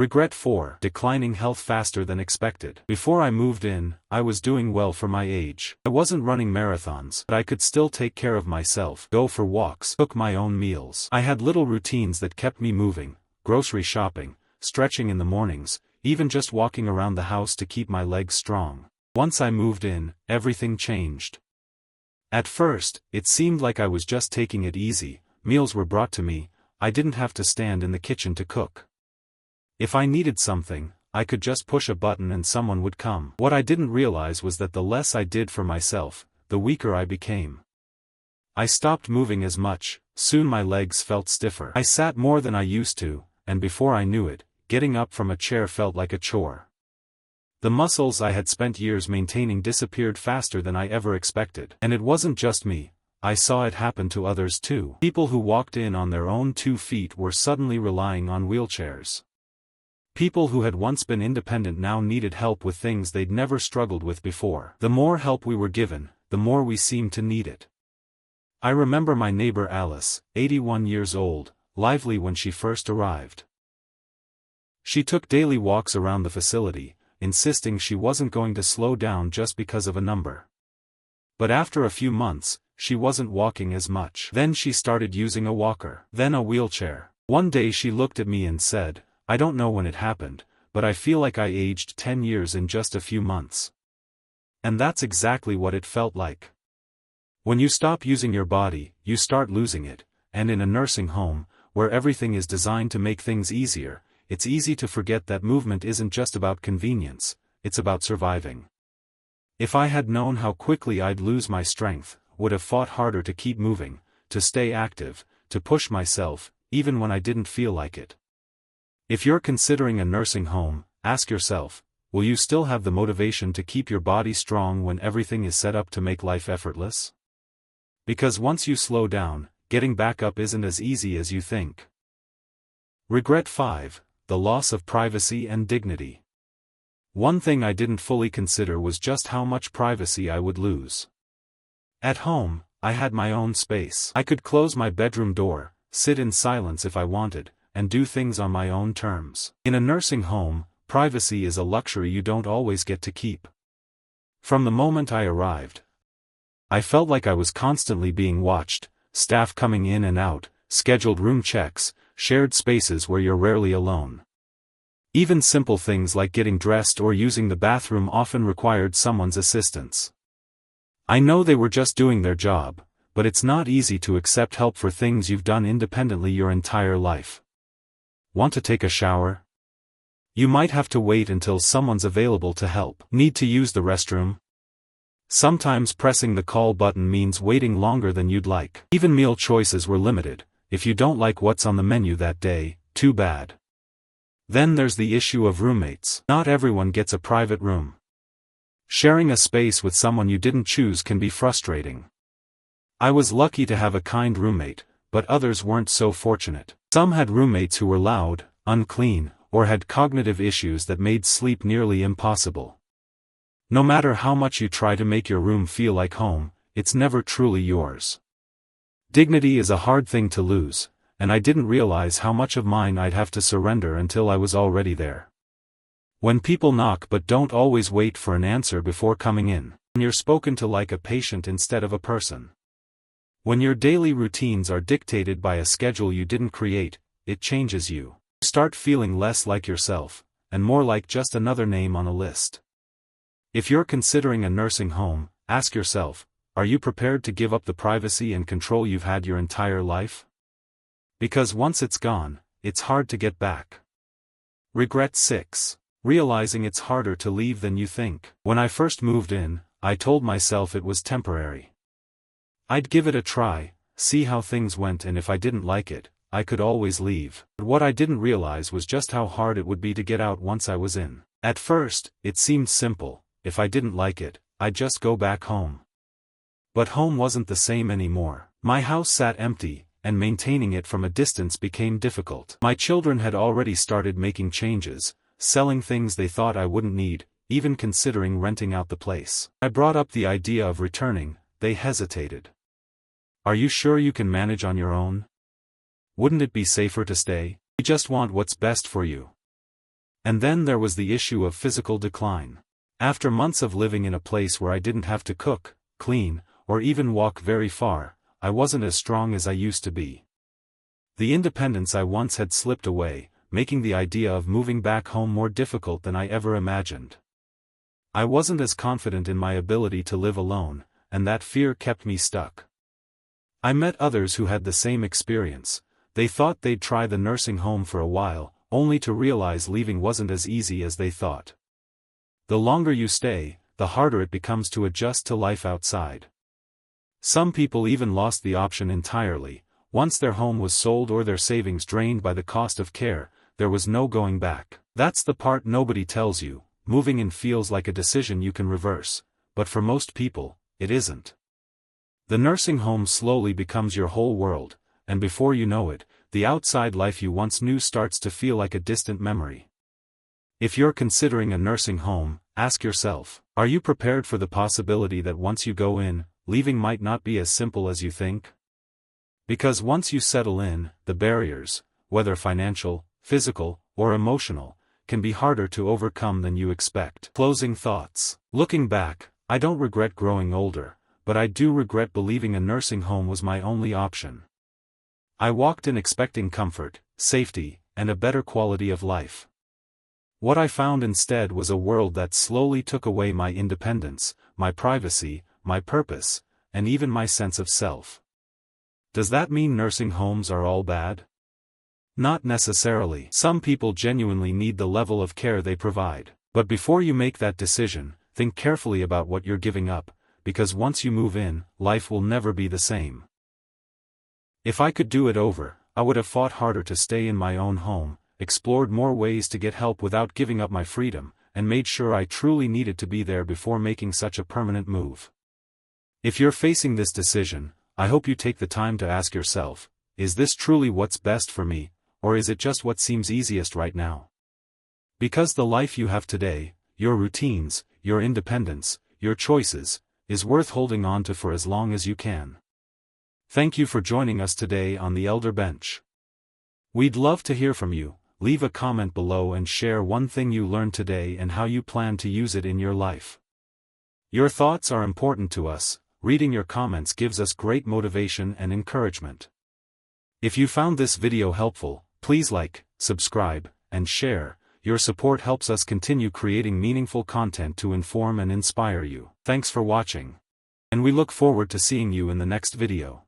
Regret 4. Declining health faster than expected. Before I moved in, I was doing well for my age. I wasn't running marathons, but I could still take care of myself, go for walks, cook my own meals. I had little routines that kept me moving, grocery shopping, stretching in the mornings, even just walking around the house to keep my legs strong. Once I moved in, everything changed. At first, it seemed like I was just taking it easy. Meals were brought to me, I didn't have to stand in the kitchen to cook. If I needed something, I could just push a button and someone would come. What I didn't realize was that the less I did for myself, the weaker I became. I stopped moving as much, soon my legs felt stiffer. I sat more than I used to, and before I knew it, getting up from a chair felt like a chore. The muscles I had spent years maintaining disappeared faster than I ever expected. And it wasn't just me, I saw it happen to others too. People who walked in on their own 2 feet were suddenly relying on wheelchairs. People who had once been independent now needed help with things they'd never struggled with before. The more help we were given, the more we seemed to need it. I remember my neighbor Alice, 81 years old, lively when she first arrived. She took daily walks around the facility, insisting she wasn't going to slow down just because of a number. But after a few months, she wasn't walking as much. Then she started using a walker, then a wheelchair. One day she looked at me and said, "I don't know when it happened, but I feel like I aged 10 years in just a few months." And that's exactly what it felt like. When you stop using your body, you start losing it, and in a nursing home, where everything is designed to make things easier, it's easy to forget that movement isn't just about convenience, it's about surviving. If I had known how quickly I'd lose my strength, would have fought harder to keep moving, to stay active, to push myself, even when I didn't feel like it. If you're considering a nursing home, ask yourself, will you still have the motivation to keep your body strong when everything is set up to make life effortless? Because once you slow down, getting back up isn't as easy as you think. Regret 5. The loss of privacy and dignity. One thing I didn't fully consider was just how much privacy I would lose. At home, I had my own space. I could close my bedroom door, sit in silence if I wanted, and do things on my own terms. In a nursing home, privacy is a luxury you don't always get to keep. From the moment I arrived, I felt like I was constantly being watched, staff coming in and out, scheduled room checks, shared spaces where you're rarely alone. Even simple things like getting dressed or using the bathroom often required someone's assistance. I know they were just doing their job, but it's not easy to accept help for things you've done independently your entire life. Want to take a shower? You might have to wait until someone's available to help. Need to use the restroom? Sometimes pressing the call button means waiting longer than you'd like. Even meal choices were limited. If you don't like what's on the menu that day, too bad. Then there's the issue of roommates. Not everyone gets a private room. Sharing a space with someone you didn't choose can be frustrating. I was lucky to have a kind roommate, but others weren't so fortunate. Some had roommates who were loud, unclean, or had cognitive issues that made sleep nearly impossible. No matter how much you try to make your room feel like home, it's never truly yours. Dignity is a hard thing to lose, and I didn't realize how much of mine I'd have to surrender until I was already there. When people knock but don't always wait for an answer before coming in, when you're spoken to like a patient instead of a person. When your daily routines are dictated by a schedule you didn't create, it changes you. You start feeling less like yourself, and more like just another name on a list. If you're considering a nursing home, ask yourself, are you prepared to give up the privacy and control you've had your entire life? Because once it's gone, it's hard to get back. Regret 6. Realizing it's harder to leave than you think. When I first moved in, I told myself it was temporary. I'd give it a try, see how things went, and if I didn't like it, I could always leave. But what I didn't realize was just how hard it would be to get out once I was in. At first, it seemed simple. If I didn't like it, I'd just go back home. But home wasn't the same anymore. My house sat empty, and maintaining it from a distance became difficult. My children had already started making changes, selling things they thought I wouldn't need, even considering renting out the place. I brought up the idea of returning. They hesitated. Are you sure you can manage on your own? Wouldn't it be safer to stay? We just want what's best for you. And then there was the issue of physical decline. After months of living in a place where I didn't have to cook, clean, or even walk very far, I wasn't as strong as I used to be. The independence I once had slipped away, making the idea of moving back home more difficult than I ever imagined. I wasn't as confident in my ability to live alone, and that fear kept me stuck. I met others who had the same experience. They thought they'd try the nursing home for a while, only to realize leaving wasn't as easy as they thought. The longer you stay, the harder it becomes to adjust to life outside. Some people even lost the option entirely. Once their home was sold or their savings drained by the cost of care, there was no going back. That's the part nobody tells you. Moving in feels like a decision you can reverse, but for most people, it isn't. The nursing home slowly becomes your whole world, and before you know it, the outside life you once knew starts to feel like a distant memory. If you're considering a nursing home, ask yourself, are you prepared for the possibility that once you go in, leaving might not be as simple as you think? Because once you settle in, the barriers, whether financial, physical, or emotional, can be harder to overcome than you expect. Closing thoughts. Looking back, I don't regret growing older, but I do regret believing a nursing home was my only option. I walked in expecting comfort, safety, and a better quality of life. What I found instead was a world that slowly took away my independence, my privacy, my purpose, and even my sense of self. Does that mean nursing homes are all bad? Not necessarily. Some people genuinely need the level of care they provide. But before you make that decision, think carefully about what you're giving up, because once you move in, life will never be the same. If I could do it over, I would have fought harder to stay in my own home, explored more ways to get help without giving up my freedom, and made sure I truly needed to be there before making such a permanent move. If you're facing this decision, I hope you take the time to ask yourself, is this truly what's best for me, or is it just what seems easiest right now? Because the life you have today, your routines, your independence, your choices, is worth holding on to for as long as you can. Thank you for joining us today on the Elder Bench. We'd love to hear from you. Leave a comment below and share one thing you learned today and how you plan to use it in your life. Your thoughts are important to us. Reading your comments gives us great motivation and encouragement. If you found this video helpful, please like, subscribe, and share. Your support helps us continue creating meaningful content to inform and inspire you. Thanks for watching. And we look forward to seeing you in the next video.